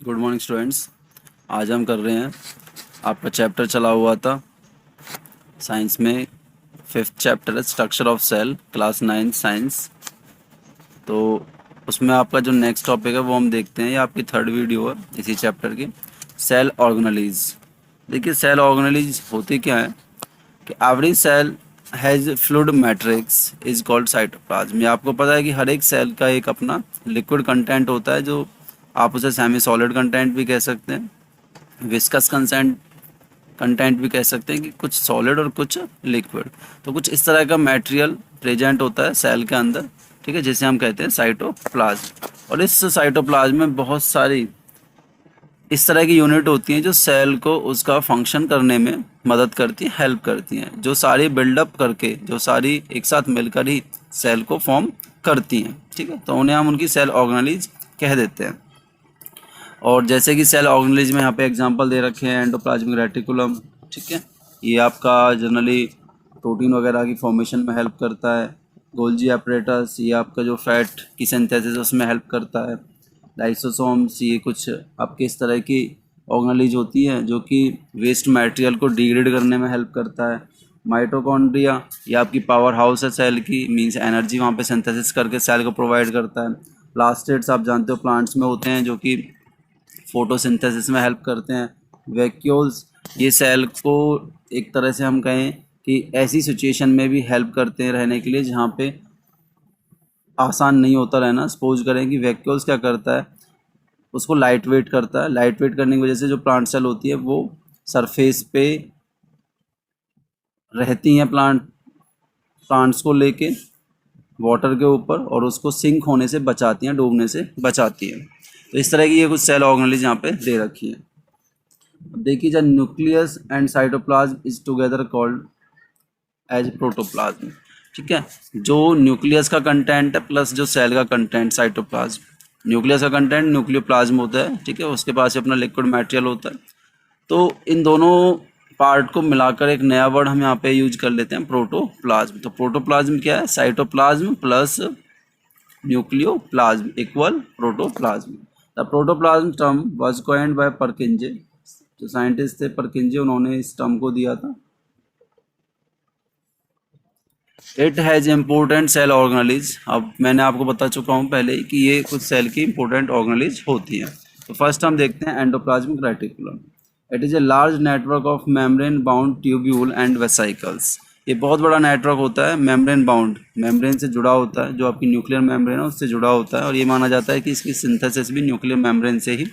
Good morning students. आज हम कर रहे हैं, आपका चैप्टर चला हुआ था साइंस में, फिफ्थ चैप्टर है structure of cell, class 9 science. तो उसमें आपका जो नेक्स्ट टॉपिक है वो हम देखते हैं, ये आपकी थर्ड वीडियो है इसी चैप्टर की, सेल ऑर्गेनेलीज। देखिए सेल ऑर्गेनेलीज होती क्या है कि every cell has fluid matrix is called cytoplasm. ये आपको पता है कि हर एक सेल का एक अपना लिक्विड कंटेंट होता है, जो आप उसे सेमी सॉलिड कंटेंट भी कह सकते हैं, विस्कस कंटेंट भी कह सकते हैं, कि कुछ सॉलिड और कुछ लिक्विड। तो कुछ इस तरह का मटेरियल प्रेजेंट होता है सेल के अंदर, ठीक है, जिसे हम कहते हैं साइटोप्लाज्म। और इस साइटोप्लाज्म में बहुत सारी इस तरह की यूनिट होती हैं जो सेल को उसका फंक्शन करने में मदद करती हैं, हेल्प करती हैं, जो सारी बिल्डअप करके, जो सारी एक साथ मिलकर ही सेल को फॉर्म करती हैं, ठीक है। तो उन्हें हम उनकी सेल ऑर्गेनेलीज कह देते हैं। और जैसे कि सेल ऑर्गेनेलिज में यहाँ पे एग्जांपल दे रखे हैं, एंडोप्लाज्मिक रेटिकुलम, ठीक है, ये आपका जनरली प्रोटीन वगैरह की फॉर्मेशन में हेल्प करता है। गोल्जी एपरेटस, ये आपका जो फैट की सिंथेसिस उसमें हेल्प करता है। लाइसोसोम्स, ये कुछ आपके इस तरह की ऑर्गेनेलिज होती है जो कि वेस्ट मटेरियल को डिग्रेड करने में हेल्प करता है। माइटोकॉन्ड्रिया, ये आपकी पावर हाउस है सेल की, मींस एनर्जी वहाँ पे सिंथेसिस करके सेल को प्रोवाइड करता है। प्लास्टिड्स आप जानते हो प्लांट्स में होते हैं, जो कि फोटोसिंथेसिस में हेल्प करते हैं। वैक्यूल्स, ये सेल को एक तरह से हम कहें कि ऐसी सिचुएशन में भी हेल्प करते हैं रहने के लिए जहाँ पे आसान नहीं होता रहना। सपोज करें कि वैक्यूल्स क्या करता है, उसको लाइट वेट करता है। लाइट वेट करने की वजह से जो प्लांट सेल होती है वो सरफेस पे रहती हैं, प्लांट्स को लेके वाटर के ऊपर, और उसको सिंक होने से बचाती हैं, डूबने से बचाती हैं। तो इस तरह की ये कुछ सेल ऑर्गेनेलिज यहाँ पे दे रखी है। अब देखिए, जब nucleus and cytoplasm is together called as protoplasm, ठीक है। जो न्यूक्लियस का कंटेंट है प्लस जो सेल का कंटेंट साइटोप्लाज्म, न्यूक्लियस का कंटेंट न्यूक्लियोप्लाज्म होता है, ठीक है, उसके पास अपना लिक्विड मटेरियल होता है। तो इन दोनों पार्ट को मिलाकर एक नया वर्ड हम यहाँ पे यूज कर लेते हैं, प्रोटोप्लाज्म। तो प्रोटोप्लाज्म क्या है, cytoplasm plus nucleoplasm equal protoplasm. The protoplasm term was coined bye परकिंजे, जो साइंटिस्ट थे परकिंजे, उन्होंने इस टर्म को दिया था। It has important cell organelles. अब मैंने आपको बता चुका हूँ पहले ही कि ये कुछ सेल की इंपॉर्टेंट ऑर्गेनेलिज होती हैं। तो फर्स्ट हम देखते हैं endoplasmic reticulum. It is a large network of membrane bound tubule and vesicles. ये बहुत बड़ा नेटवर्क होता है, मेम्ब्रेन बाउंड, मेम्ब्रेन से जुड़ा होता है, जो आपकी न्यूक्लियर मेम्ब्रेन है उससे जुड़ा होता है, और ये माना जाता है कि इसकी सिंथेसिस भी न्यूक्लियर मेम्ब्रेन से ही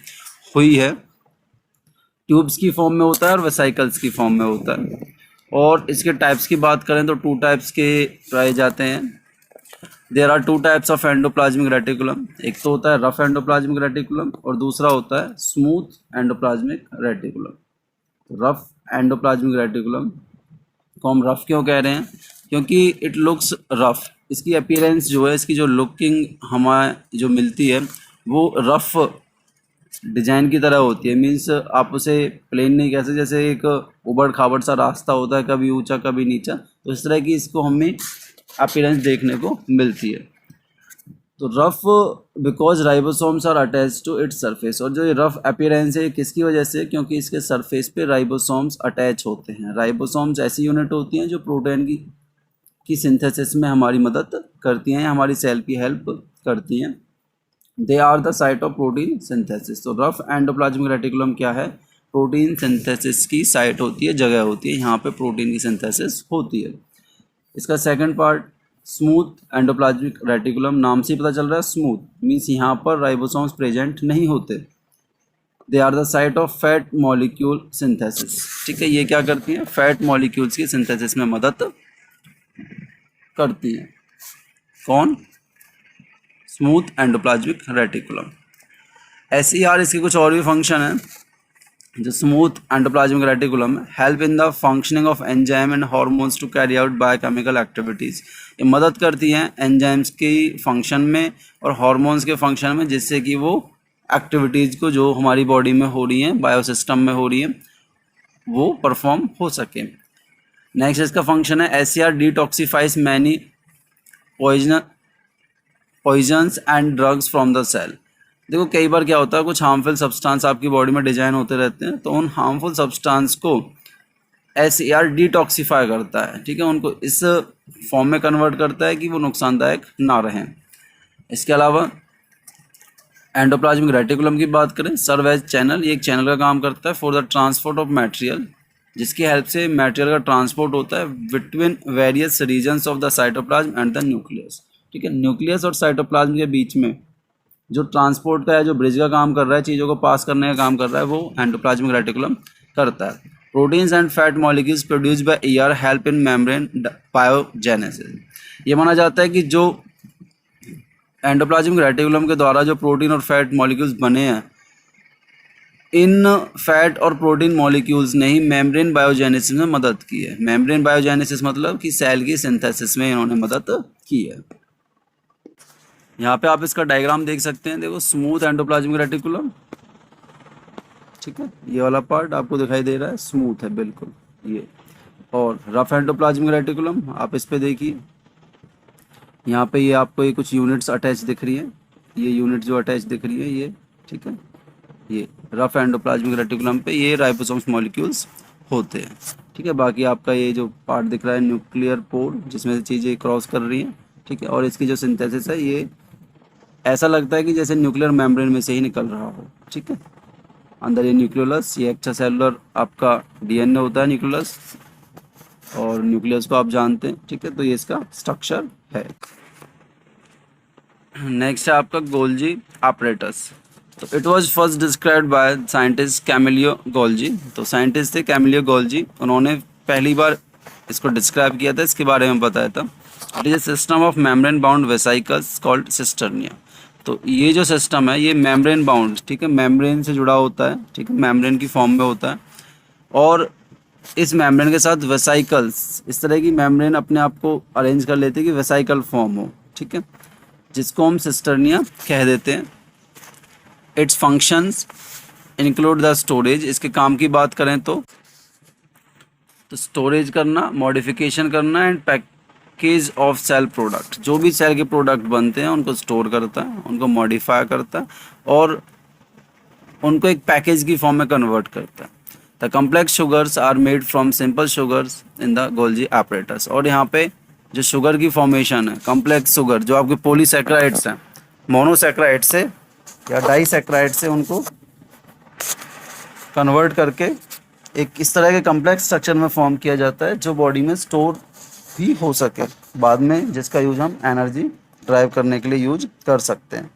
हुई है। ट्यूब्स की फॉर्म में होता है और वेसिकल्स की फॉर्म में होता है। और इसके टाइप्स की बात करें तो टू टाइप्स के पाए जाते हैं। There are two types of endoplasmic reticulum. एक तो होता है रफ एंडोप्लाज्मिक रेटिकुलम और दूसरा होता है smooth endoplasmic reticulum. Rough endoplasmic reticulum को हम रफ क्यों कह रहे हैं, क्योंकि इट लुक्स रफ, इसकी अपीयरेंस जो है, इसकी जो लुकिंग हमें जो मिलती है वो रफ डिजाइन की तरह होती है। मीन्स आप उसे प्लेन नहीं कह सकते, जैसे एक उबड़ खाबड़ सा रास्ता होता है, कभी ऊंचा कभी नीचा, तो इस तरह की इसको हमें अपीयरेंस देखने को मिलती है। तो rough because ribosomes are attach to its surface, और जो ये रफ अपीयरेंस है किसकी वजह से, क्योंकि इसके सरफेस पे राइबोसोम्स अटैच होते हैं। राइबोसोम्स ऐसी यूनिट होती हैं जो प्रोटीन की सिंथेसिस में हमारी मदद करती हैं, हमारी सेल की हेल्प करती हैं। They are the site of protein synthesis. तो रफ एंडोप्लाज्मिक रेटिकुलम क्या है, प्रोटीन सिंथेसिस की साइट होती है, जगह होती है, यहाँ पे प्रोटीन की सिंथेसिस होती है। इसका second part smooth endoplasmic reticulum, नाम से ही पता चल रहा है स्मूथ, मीन्स यहाँ पर राइबोसोम्स प्रेजेंट नहीं होते। They are the site of fat molecule synthesis, ठीक है, ये क्या करती हैं, फैट मॉलिक्यूल्स की सिंथेसिस में मदद करती हैं। कौन, स्मूथ एंडोप्लाज्मिक रेटिकुलम। SER, इसके कुछ और भी फंक्शन है। जो smooth endoplasmic reticulum help in the functioning of enzyme and hormones to carry out biochemical activities. ये मदद करती हैं एंजाइम्स की फंक्शन में और हार्मोन्स के फंक्शन में, जिससे कि वो एक्टिविटीज़ को जो हमारी बॉडी में हो रही हैं, बायोसिस्टम में हो रही हैं, वो परफॉर्म हो सके। नेक्स्ट इसका फंक्शन है SER detoxifies many poisons and drugs from the cell. देखो कई बार क्या होता है, कुछ हार्मफुल सब्सटेंस आपकी बॉडी में डिजाइन होते रहते हैं, तो उन हार्मफुल सब्सटेंस को SAR डिटॉक्सिफाई करता है, ठीक है, उनको इस फॉर्म में कन्वर्ट करता है कि वो नुकसानदायक ना रहें। इसके अलावा एंडोप्लाज्मिक रेटिकुलम की बात करें, सर्व एज चैनल, ये एक चैनल का काम करता है for the transport of material, जिसकी हेल्प से मटेरियल का ट्रांसपोर्ट होता है between various regions of the cytoplasm and the nucleus, ठीक है। न्यूक्लियस और साइटोप्लाज्म के बीच में जो ट्रांसपोर्ट का है, जो ब्रिज का काम कर रहा है, चीज़ों को पास करने का काम कर रहा है, वो एंडोप्लाज्मिक रेटिकुलम करता है। Proteins and fat molecules produce by air help in membrane biogenesis. ये माना जाता है कि जो एंडोप्लाज्मिक रेटिकुलम के द्वारा जो प्रोटीन और फैट मॉलिक्यूल्स बने हैं, इन फैट और प्रोटीन मॉलिक्यूल्स ने ही मेम्ब्रेन बायोजेनेसिस में मदद की है। मेम्ब्रेन बायोजेनेसिस मतलब कि सेल की सिंथेसिस में इन्होंने मदद की है। यहाँ पे आप इसका डायग्राम देख सकते हैं, देखो स्मूथ एंडोप्लाज्मिक रेटिकुलम, ठीक है, ये वाला पार्ट आपको दिखाई दे रहा है, स्मूथ है बिल्कुल ये। और रफ एंडोप्लाज्मिक रेटिकुलम आप इस पे देखिए, यहाँ पे ये आपको ये कुछ यूनिट्स अटैच दिख रही हैं, ये यूनिट जो अटैच दिख रही है ये, ठीक है, ये रफ एंडोप्लाज्मिक रेटिकुलम पे ये राइबोसोम्स मॉलिक्यूल्स होते हैं, ठीक है। बाकी आपका ये जो पार्ट दिख रहा है न्यूक्लियर पोर, जिसमें से चीज़ें क्रॉस कर रही हैं, ठीक है, और इसकी जो सिंथेसिस है ये ऐसा लगता है कि जैसे न्यूक्लियर मेम्ब्रेन में से ही निकल रहा हो, ठीक है। अंदर ये न्यूक्लियोलस, ये एक्स्ट्रा सेलुलर आपका DNA होता है न्यूक्लियोलस, और न्यूक्लियस को आप जानते हैं, ठीक है, तो ये इसका स्ट्रक्चर है। नेक्स्ट है आपका गोल्जी apparatus। तो it was first described by scientist Camillo Golgi. तो साइंटिस्ट थे कैमिलियो गोल्जी, उन्होंने पहली बार इसको डिस्क्राइब किया था, इसके बारे में बताया था। It is a system of membrane bound vesicles called cisternae. तो ये जो सिस्टम है ये मेम्ब्रेन बाउंड, ठीक है, मेम्ब्रेन से जुड़ा होता है, ठीक है, मेम्ब्रेन की फॉर्म में होता है, और इस मेम्ब्रेन के साथ वेसिकल्स, इस तरह की मेम्ब्रेन अपने आप को अरेंज कर लेते हैं कि वेसिकल फॉर्म हो, ठीक है, जिसको हम सिस्टर्निया कह देते हैं। It's functions include the storage. इसके काम की बात करें तो स्टोरेज करना, मॉडिफिकेशन करना and package of cell product. जो भी सेल के प्रोडक्ट बनते हैं उनको स्टोर करता है, उनको मॉडिफाई करता है और उनको एक पैकेज की फॉर्म में कन्वर्ट करता है। The complex sugars are made from simple sugars in the Golgi apparatus। और यहाँ पे जो शुगर की फॉर्मेशन है, कम्प्लेक्स शुगर जो आपके पॉलीसैकेराइड्स हैं, मोनोसैकेराइड से या डाइसैकेराइड से उनको कन्वर्ट करके एक इस तरह के कम्प्लेक्स स्ट्रक्चर में फॉर्म किया जाता है जो बॉडी में स्टोर भी हो सके बाद में, जिसका यूज हम एनर्जी ड्राइव करने के लिए यूज कर सकते हैं।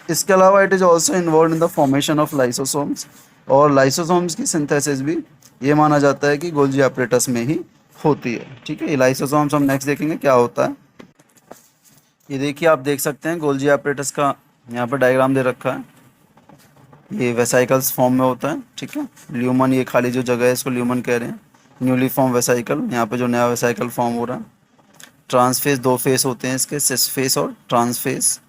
इसके अलावा it is also involve in the formation of lysosomes, और लाइसोसोम्स की सिंथेसिस भी ये माना जाता है कि गोल्जी apparatus में ही होती है, ठीक है। ये लाइसोसोम्स हम नेक्स्ट देखेंगे क्या होता है। ये देखिए आप देख सकते हैं गोल्जी apparatus का यहाँ पर डायग्राम दे रखा है। ये वेसाइकल्स फॉर्म में होता है, ठीक है। ल्यूमन, ये खाली जो जगह है इसको ल्यूमन कह रहे हैं। न्यूली फॉर्म वेसाइकल, यहाँ पे जो नया वेसाइकल फॉर्म हो रहा है। ट्रांसफेस, दो फेस होते हैं इसके, सिस फेस और ट्रांसफेस,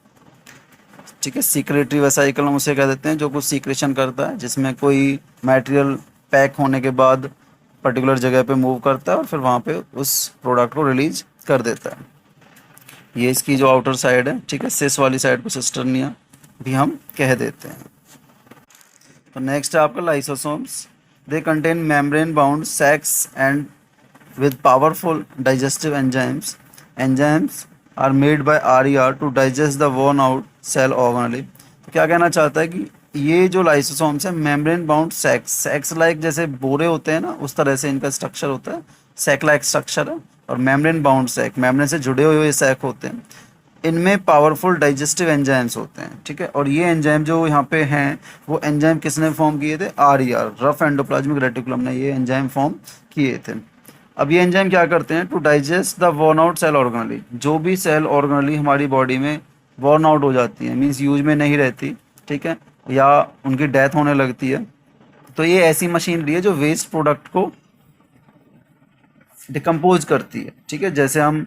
ठीक है। सीक्रेटरी वेसाइकल हम उसे कह देते हैं जो कुछ सीक्रेशन करता है, जिसमें कोई मटेरियल पैक होने के बाद पर्टिकुलर जगह पे मूव करता है और फिर वहाँ पे उस प्रोडक्ट को रिलीज कर देता है। ये इसकी जो आउटर साइड है, ठीक है, सिस वाली साइड को सिस्टर्निया भी हम कह देते हैं। तो नेक्स्ट है आपका lysosomes. They contain membrane bound sacs and with powerful digestive enzymes. Enzymes are made by RER to digest the worn out cell organelle। तो क्या कहना चाहता है कि ये जो लाइसोसोम्स है मेम्ब्रेन बाउंड सेक्स लाइक, जैसे बोरे होते हैं ना उस तरह से इनका स्ट्रक्चर होता है, सैक लाइक स्ट्रक्चर है। और मेम्ब्रेन बाउंड सैक, मेम्ब्रेन से जुड़े हुए सैक होते हैं, इनमें पावरफुल डाइजेस्टिव एंजाइम्स होते हैं, ठीक है। और ये एंजाइम जो यहाँ पे हैं वो एंजाइम किसने फॉर्म किए थे? RER, रफ एंडोप्लाज्मिक रेटिकुलम ने ये एंजाइम फॉर्म किए थे। अब ये एंजाइम क्या करते हैं? To digest the worn out cell organelle. जो भी सेल ऑर्गेनली हमारी बॉडी में वॉर्न आउट हो जाती है, मीन्स यूज में नहीं रहती, ठीक है, या उनकी डेथ होने लगती है, तो ये ऐसी मशीनरी है जो वेस्ट प्रोडक्ट को डिकम्पोज करती है, ठीक है। जैसे हम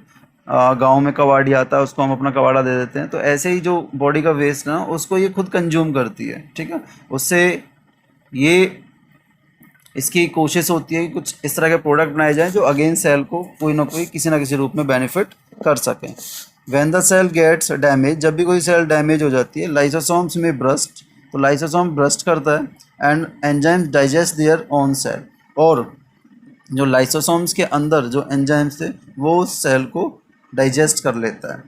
गांव में कबाड़ी आता है, उसको हम अपना कबाड़ा दे देते हैं, तो ऐसे ही जो बॉडी का वेस्ट ना उसको ये खुद कंज्यूम करती है, ठीक है। उससे ये इसकी कोशिश होती है कि कुछ इस तरह के प्रोडक्ट बनाए जाएं जो अगेन सेल को कोई ना कोई किसी ना किसी रूप में बेनिफिट कर सकें। When the cell gets damage, जब भी कोई सेल डैमेज हो जाती है, लाइसोसोम्स में ब्रस्ट, तो लाइसोसोम ब्रस्ट करता है and enzymes digest their own cell, और जो लाइसोसोम्स के अंदर जो एंजाइम्स थे वो उस सेल को डाइजेस्ट कर लेता है।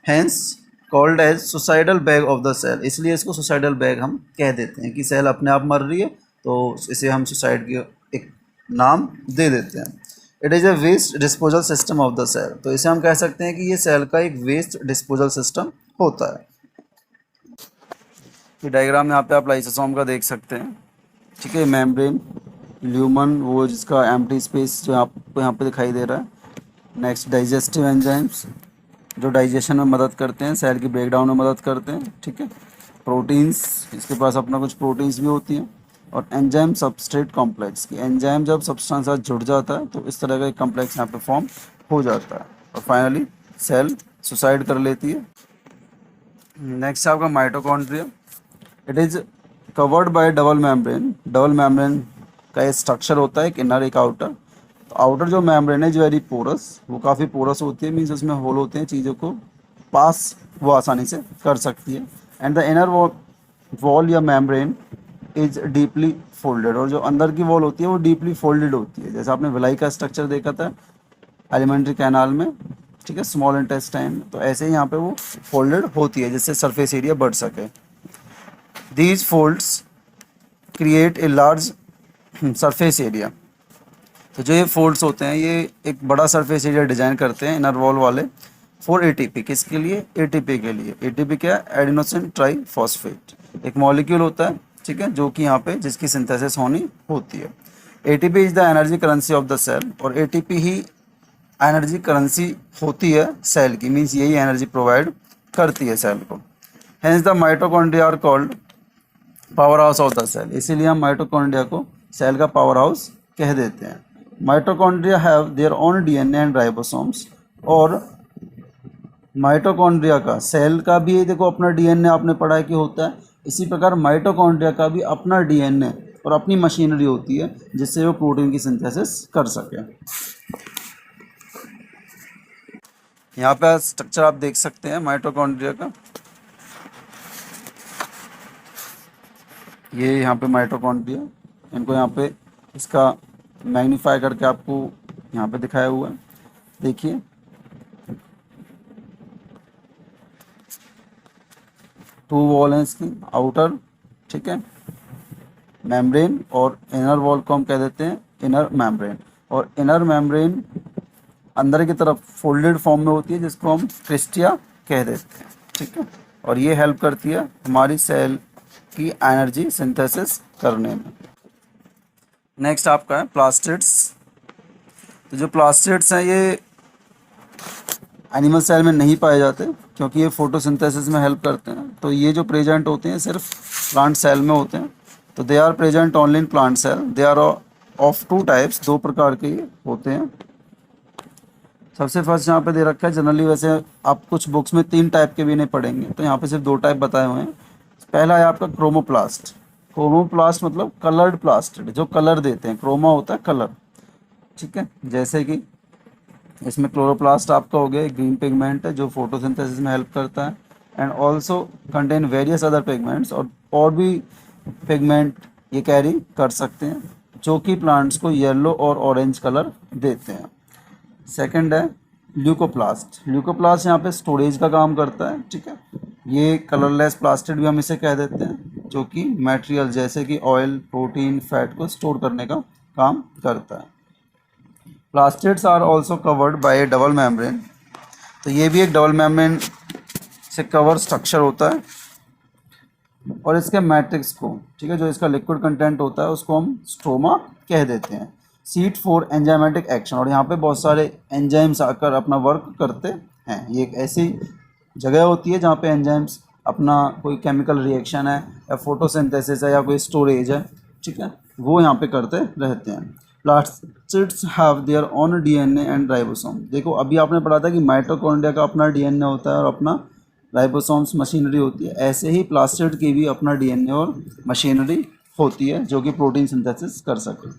Hence called as suicidal bag of the cell, इसलिए इसको सुसाइडल बैग हम कह देते हैं कि सेल अपने आप मर रही है तो इसे हम सुसाइड की एक नाम दे देते हैं। It is a waste disposal system of the cell, तो इसे हम कह सकते हैं कि ये सेल का एक वेस्ट डिस्पोजल सिस्टम होता है। ये डायग्राम यहाँ पे आप लाइसोसोम का देख सकते हैं, ठीक है। मेम्ब्रेन, ल्यूमन वो जिसका एम्प्टी स्पेस जो आपको यहाँ पे दिखाई दे रहा है। नेक्स्ट डाइजेस्टिव एंजाइम्स जो डाइजेशन में मदद करते हैं, सेल की ब्रेकडाउन में मदद करते हैं, ठीक है। प्रोटीन्स, इसके पास अपना कुछ प्रोटीन्स भी होती हैं। और एंजाइम सबस्ट्रेट कॉम्प्लेक्स, की एंजाइम जब सब्सटेंस साथ जुड़ जाता है तो इस तरह का एक कॉम्प्लेक्स यहाँ पे फॉर्म हो जाता है और फाइनली सेल सुसाइड कर लेती है। नेक्स्ट आपका mitochondria. It is covered by double membrane, double membrane का एक स्ट्रक्चर होता है, एक इनर एक आउटर। तो आउटर जो मेम्ब्रेन है जो वेरी पोरस, वो काफ़ी पोरस होती है, मीन्स उसमें होल होते हैं, चीज़ों को पास वो आसानी से कर सकती है। एंड द इनर वॉल या मेम्ब्रेन इज डीपली फोल्डेड, और जो अंदर की वॉल होती है वो डीपली फोल्डेड होती है, जैसे आपने विलाई का स्ट्रक्चर देखा था एलिमेंट्री कैनाल में, ठीक है, स्मॉल इंटेस्टाइन, तो ऐसे ही यहाँ पे वो फोल्डेड होती है जिससे सरफेस एरिया बढ़ सके। These folds create a large surface area, तो जो ये फोल्ड्स होते हैं ये एक बड़ा सरफेस एरिया डिजाइन करते हैं इनर वॉल वाले फॉर एटीपी, किसके लिए, एटीपी के लिए। एटीपी क्या है, एडिनोसिन ट्राइफॉस्फेट, एक मॉलिक्यूल होता है, ठीक है, जो कि यहाँ पे जिसकी सिंथेसिस होनी होती है। ATP is the energy currency of the cell, और एटीपी ही एनर्जी करेंसी होती है सेल की, मीन्स यही एनर्जी प्रोवाइड करती है सेल को। Hence the mitochondria are called power house of the cell, इसीलिए हम माइटोकॉन्ड्रिया को सेल का पावर हाउस कह देते हैं। Mitochondria have their own DNA and ribosomes, और माइटोकॉन्ड्रिया का, सेल का भी देखो अपना डीएनए आपने पढ़ा है कि होता है, इसी प्रकार माइटोकॉन्ड्रिया का भी अपना डीएनए और अपनी मशीनरी होती है जिससे वो प्रोटीन की सिंथेसिस कर सके। यहाँ पे स्ट्रक्चर आप देख सकते हैं माइटोकॉन्ड्रिया का, ये यहाँ पे माइटोकॉन्ड्रिया, इनको यहाँ पे इसका मैग्नीफाई करके आपको यहाँ पे दिखाया हुआ है, देखिए। टू वॉल हैं इसकी, आउटर, ठीक है, मेम्ब्रेन, और इनर वॉल को हम कह देते हैं इनर मेम्ब्रेन। और इनर मेम्ब्रेन अंदर की तरफ फोल्डेड फॉर्म में होती है जिसको हम क्रिस्टिया कह देते हैं, ठीक है। और ये हेल्प करती है हमारी सेल की एनर्जी सिंथेसिस करने में। नेक्स्ट आपका है प्लास्टिड्स। तो जो प्लास्टिड्स हैं ये एनिमल सेल में नहीं पाए जाते क्योंकि ये फोटोसिंथेसिस में हेल्प करते हैं, तो ये जो प्रेजेंट होते हैं सिर्फ प्लांट सेल में होते हैं। तो they are present only in plant cell, they are of two types, दो प्रकार के ये होते हैं। सबसे फर्स्ट यहाँ पे दे रखा है, जनरली वैसे आप कुछ बुक्स में 3 टाइप के भी नहीं पढ़ेंगे, तो यहाँ पे सिर्फ 2 टाइप बताए हुए हैं। पहला है आपका क्रोमोप्लास्ट। क्रोमोप्लास्ट मतलब कलर्ड प्लास्टिड, जो कलर देते हैं, क्रोमा होता है कलर, ठीक है। जैसे कि इसमें क्लोरोप्लास्ट आपका हो गया, ग्रीन पिगमेंट है जो फोटोसिंथेसिस में हेल्प करता है, and also contain various other pigments, और भी पिगमेंट ये कैरी कर सकते हैं जो कि प्लांट्स को येलो और ऑरेंज कलर देते हैं। सेकंड है ल्यूकोप्लास्ट। ल्यूकोप्लास्ट यहाँ पे स्टोरेज का काम करता है, ठीक है। ये कलरलेस प्लास्टिड भी हम इसे कह देते हैं, जो कि मटेरियल जैसे कि ऑयल, प्रोटीन, फैट को स्टोर करने का काम करता है। Plastids are also covered by a double membrane, तो ये भी एक डबल मेम्ब्रेन से कवर स्ट्रक्चर होता है, और इसके मैट्रिक्स को, ठीक है, जो इसका लिक्विड कंटेंट होता है उसको हम स्ट्रोमा कह देते हैं। सीट फॉर एंजाइमेटिक एक्शन, और यहाँ पे बहुत सारे एंजाइम्स आकर अपना वर्क करते हैं। ये एक ऐसी जगह होती है जहाँ पे एंजाइम्स अपना कोई केमिकल रिएक्शन है या फोटोसिंथेसिस है या कोई स्टोरेज है, ठीक है, वो यहाँ पे करते रहते हैं। Plastids have their own DNA and ribosome. देखो अभी आपने पढ़ा था कि माइटोकॉन्ड्रिया का अपना डीएनए होता है और अपना राइबोसोम्स मशीनरी होती है, ऐसे ही प्लास्टिड की भी अपना डीएनए और मशीनरी होती है जो कि प्रोटीन सिंथेसिस कर सके।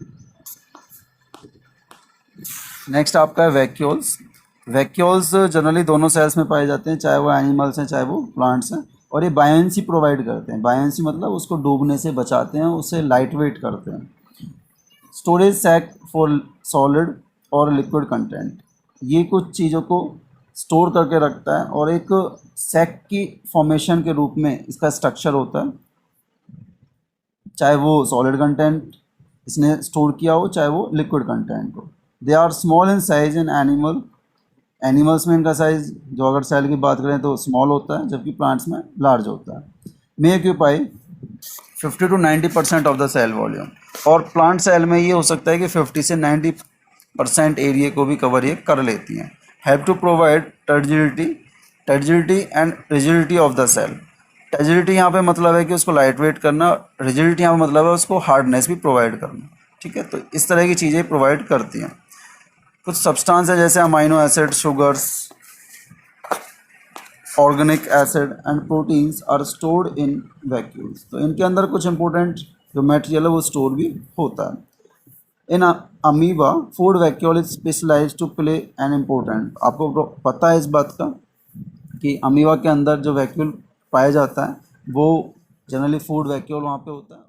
नेक्स्ट आपका है वैक्यूल्स। वैक्यूल्स जनरली दोनों सेल्स में पाए जाते हैं, चाहे वो एनिमल्स हैं चाहे वो प्लांट्स हैं, और ये बायोंसी प्रोवाइड करते हैं। बायोंसी मतलब उसको डूबने से बचाते हैं, उसे लाइट वेट करते हैं। स्टोरेज सैक फॉर सॉलिड और लिक्विड कंटेंट, ये कुछ चीज़ों को स्टोर करके रखता है और एक सैक की फॉर्मेशन के रूप में इसका स्ट्रक्चर होता है, चाहे वो सॉलिड कंटेंट इसने स्टोर किया हो चाहे वो लिक्विड कंटेंट हो। They are small in size in animals में इनका साइज, जो अगर सेल की बात करें तो स्मॉल होता है, जबकि प्लांट्स में लार्ज होता है। May occupy 50 to 90% of the cell volume, और प्लांट सेल में ये हो सकता है कि 50 से 90% एरिया को भी कवर ये कर लेती हैं। Have to provide turgidity and rigidity of the cell. Turgidity यहाँ पे मतलब है कि उसको लाइट वेट करना, रिजिडिटी यहाँ पे मतलब है उसको हार्डनेस भी प्रोवाइड करना। ठीक है, तो इस तरह की चीज़ें प्रोवाइड करती हैं। कुछ सब्सटेंस है जैसे amino acid, sugars, organic acid and proteins are stored in vacuoles. तो इनके अंदर कुछ इंपॉर्टेंट जो मटेरियल है वो स्टोर भी होता है। In amoeba food vacuole is specialised to play an important. आपको पता है इस बात का कि अमीबा के अंदर जो वैक्यूल पाया जाता है वो जनरली फूड वैक्यूल वहाँ पे होता है।